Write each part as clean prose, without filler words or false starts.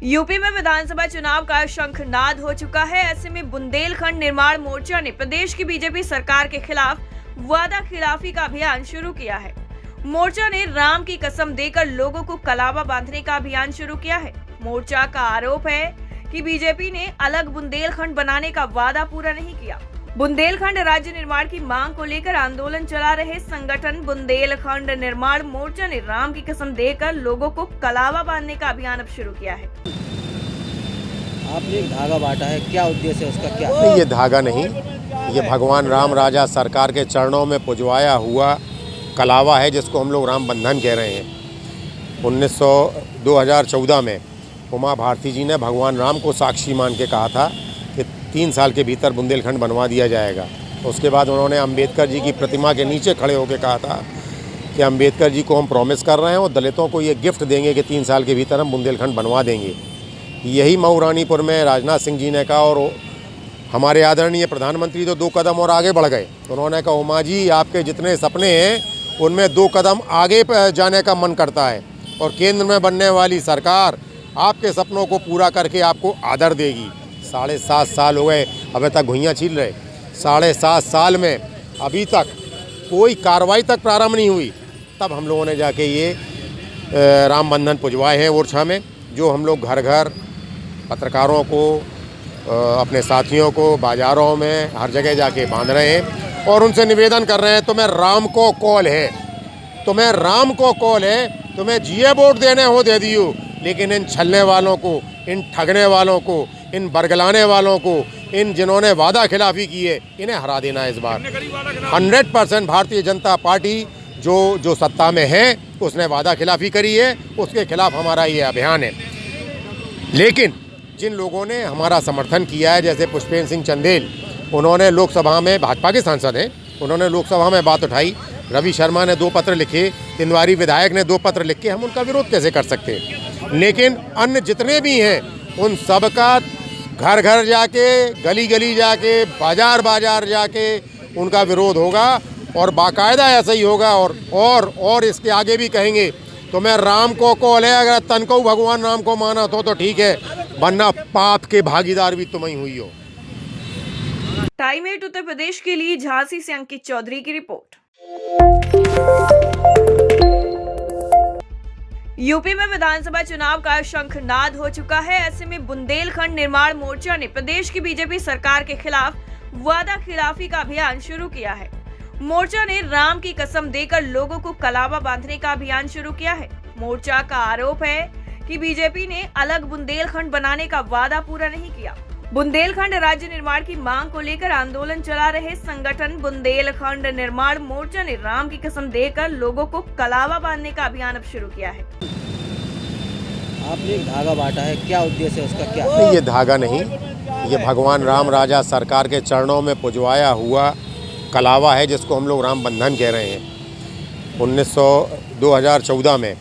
UP में विधानसभा चुनाव का शंखनाद हो चुका है। ऐसे में बुंदेलखंड निर्माण मोर्चा ने प्रदेश की बीजेपी सरकार के खिलाफ वादा खिलाफी का अभियान शुरू किया है। मोर्चा ने राम की कसम देकर लोगों को कलावा बांधने का अभियान शुरू किया है। मोर्चा का आरोप है कि बीजेपी ने अलग बुंदेलखंड बनाने का वादा पूरा नहीं किया। बुंदेलखंड राज्य निर्माण की मांग को लेकर आंदोलन चला रहे संगठन बुंदेलखंड निर्माण मोर्चा ने राम की कसम देकर लोगों को कलावा बांधने का अभियान अब शुरू किया है। आपने एक धागा बांटा है, क्या उद्देश्य है उसका? क्या नहीं, ये धागा नहीं, ये भगवान राम राजा सरकार के चरणों में पुजवाया हुआ कलावा है, जिसको हम लोग राम बंधन कह रहे हैं। 2014 में उमा भारती जी ने भगवान राम को साक्षी मान के कहा था कि 3 साल के भीतर बुंदेलखंड बनवा दिया जाएगा। उसके बाद उन्होंने अंबेडकर जी की प्रतिमा के नीचे खड़े होकर कहा था कि अंबेडकर जी को हम प्रॉमिस कर रहे हैं और दलितों को ये गिफ्ट देंगे कि 3 साल के भीतर हम बुंदेलखंड बनवा देंगे। यही मऊरानीपुर में राजनाथ सिंह जी ने कहा और हमारे आदरणीय प्रधानमंत्री तो 2 कदम और आगे बढ़ गए। उन्होंने कहा, उमा जी आपके जितने सपने हैं उनमें 2 कदम आगे जाने का मन करता है और केंद्र में बनने वाली सरकार आपके सपनों को पूरा करके आपको आदर देगी। 7.5 साल हो गए, अभी तक घुइयाँ छील रहे। 7.5 साल में अभी तक कोई कार्रवाई तक प्रारंभ नहीं हुई। तब हम लोगों ने जाके ये राम बंधन पुजवाए हैं ओरछा में, जो हम लोग घर घर पत्रकारों को, अपने साथियों को बाज़ारों में हर जगह जाके बांध रहे हैं और उनसे निवेदन कर रहे हैं, तुम्हें राम को कॉल है, तुम्हें राम को कॉल है, तुम्हें जीए वोट देने हो दे दियो, लेकिन इन छलने वालों को, इन ठगने वालों को, इन बरगलाने वालों को, इन जिन्होंने वादा खिलाफी की है, इन्हें हरा देना है इस बार। 100% भारतीय जनता पार्टी जो सत्ता में है उसने वादा खिलाफी करी है, उसके खिलाफ हमारा ये अभियान है। लेकिन जिन लोगों ने हमारा समर्थन किया है, जैसे पुष्पेंद्र सिंह चंदेल, उन्होंने लोकसभा में, भाजपा के सांसद हैं, उन्होंने लोकसभा में बात उठाई। रवि शर्मा ने 2 पत्र लिखे, तिवारी विधायक ने 2 पत्र लिख के, हम उनका विरोध कैसे कर सकते हैं? लेकिन अन्य जितने भी हैं उन सब का घर घर जाके, गली गली जाके, बाजार बाजार जाके उनका विरोध होगा और बाकायदा ऐसा ही होगा। और इसके आगे भी कहेंगे, तो मैं राम को कॉल है, अगर तन को भगवान राम को माना तो ठीक है, वरना पाप के भागीदार भी तुम ही हुई हो। टाइम 8 उत्तर प्रदेश के लिए झांसी से अंकित चौधरी की रिपोर्ट। यूपी में विधानसभा चुनाव का शंखनाद हो चुका है। ऐसे में बुंदेलखंड निर्माण मोर्चा ने प्रदेश की बीजेपी सरकार के खिलाफ वादा खिलाफी का अभियान शुरू किया है। मोर्चा ने राम की कसम देकर लोगों को कलावा बांधने का अभियान शुरू किया है। मोर्चा का आरोप है कि बीजेपी ने अलग बुंदेलखंड बनाने का वादा पूरा नहीं किया। बुंदेलखंड राज्य निर्माण की मांग को लेकर आंदोलन चला रहे संगठन बुंदेलखंड निर्माण मोर्चा ने राम की कसम देकर लोगों को कलावा बांधने का अभियान अब शुरू किया है। आपने एक धागा बांटा है, क्या उद्देश्य है उसका? क्या नहीं, ये धागा नहीं, ये भगवान राम राजा सरकार के चरणों में पुजवाया हुआ कलावा है, जिसको हम लोग राम बंधन कह रहे हैं। 2014 में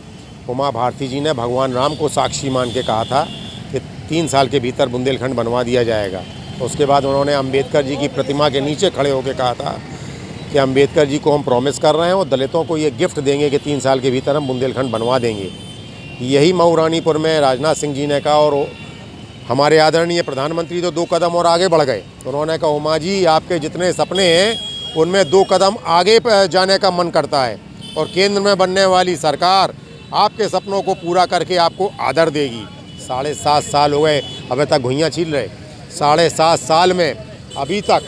उमा भारती जी ने भगवान राम को साक्षी मान के कहा था कि 3 साल के भीतर बुंदेलखंड बनवा दिया जाएगा। उसके बाद उन्होंने अंबेडकर जी की प्रतिमा के नीचे खड़े होकर कहा था कि अंबेडकर जी को हम प्रॉमिस कर रहे हैं और दलितों को ये गिफ्ट देंगे कि 3 साल के भीतर हम बुंदेलखंड बनवा देंगे। यही मऊरानीपुर में राजनाथ सिंह जी ने कहा और हमारे आदरणीय प्रधानमंत्री तो 2 कदम और आगे बढ़ गए। उन्होंने कहा, उमा जी आपके जितने सपने हैं उनमें 2 कदम आगे जाने का मन करता है और केंद्र में बनने वाली सरकार आपके सपनों को पूरा करके आपको आदर देगी। 7.5 साल हो गए, अभी तक घुइयाँ छील रहे। 7.5 साल में अभी तक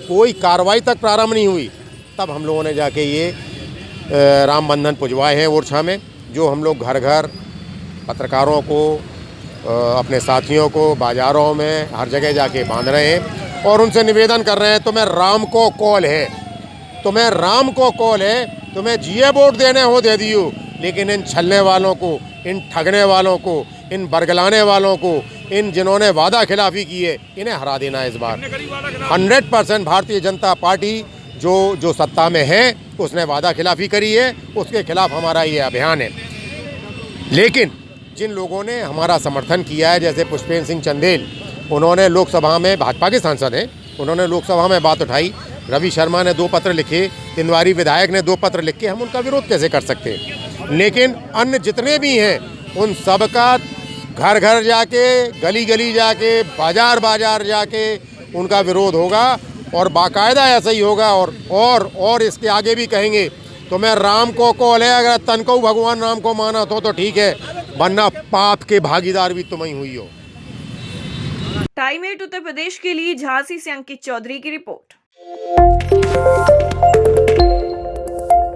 कोई कार्रवाई तक प्रारंभ नहीं हुई। तब हम लोगों ने जाके ये राम बंधन पुजवाए हैं ओरछा में, जो हम लोग घर घर पत्रकारों को, अपने साथियों को बाज़ारों में हर जगह जाके बांध रहे हैं और उनसे निवेदन कर रहे हैं, तुम्हें राम को कॉल है, तुम्हें राम को कॉल है, तुम्हें जीए वोट देने हो दे दियो, लेकिन इन छलने वालों को, इन ठगने वालों को, इन बरगलाने वालों को, इन जिन्होंने वादा खिलाफी की है, इन्हें हरा देना है इस बार। 100% भारतीय जनता पार्टी जो सत्ता में है उसने वादा खिलाफी करी है, उसके खिलाफ हमारा ये अभियान है। लेकिन जिन लोगों ने हमारा समर्थन किया है, जैसे पुष्पेंद्र सिंह चंदेल, उन्होंने लोकसभा में, भाजपा के सांसद हैं, उन्होंने लोकसभा में बात उठाई। रवि शर्मा ने 2 पत्र लिखे, तिवारी विधायक ने 2 पत्र लिख के, हम उनका विरोध कैसे कर सकते हैं? लेकिन अन्य जितने भी हैं उन सब का घर घर जाके, गली गली जाके, बाजार बाजार जाके उनका विरोध होगा और बाकायदा ऐसा ही होगा। और इसके आगे भी कहेंगे तो मैं राम को कॉल है, अगर तन को भगवान राम को माना तो ठीक है, वरना पाप के भागीदार भी तुम ही हुई हो। टाइम 8 उत्तर प्रदेश के लिए झांसी से अंकित चौधरी की रिपोर्ट।